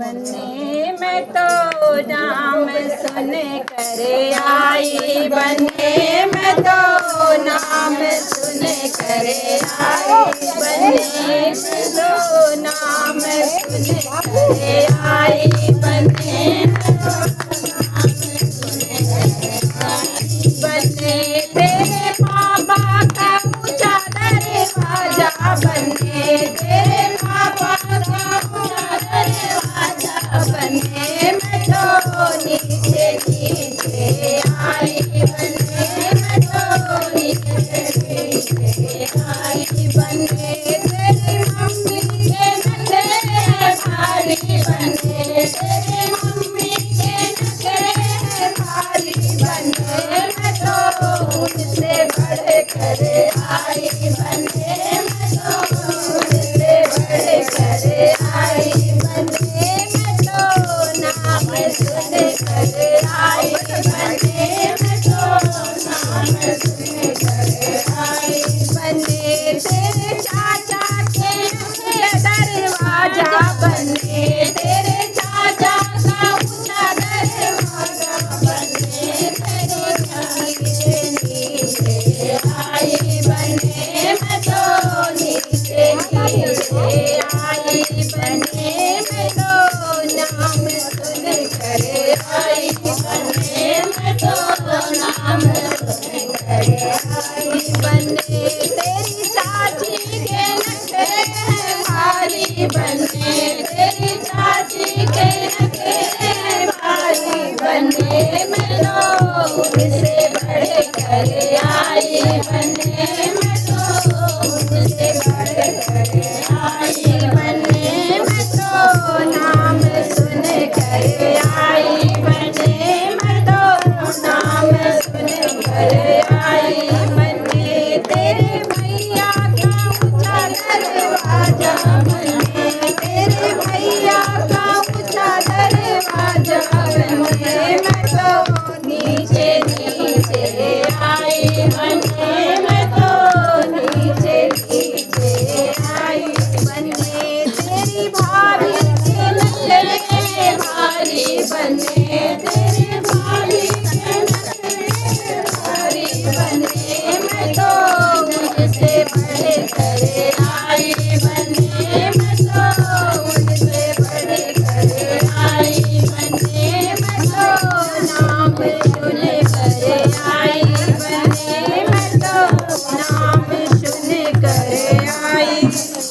बनने मैं तो नाम सुन कर आई, बनने मैं तो नाम सुन कर आई, बनने मैं तो नाम सुन कर आई, बनने बनने तेरे पापा का ऊंचा दरवाजा, बनने तेरे पापा का ऊंचा दरवाजा, बनने मैं तो नीचे नीचे आई, बनने मैं तो नीचे नीचे आई, बनने तेरी मम्मी के नखरे भारी, बनने तेरी मम्मी के नखरे भारी, बनने मैं तो उनसे बढ़ कर आई, बनने मैं तो उनसे बढ़ कर आई, बनने मैं तो नाम सुन कर आई, बनने मैं तो नाम सुन कर आई, बनने तेरे चाचा के दरवाजा, बनने तेरे चाचा का ऊंचा दरवाजा, बनने तेरे नीचे नीचे आई, बनने मैं तो नीचे नीचे आई, बनने मैं तो नाम सुन कर आई, बनने मैं तो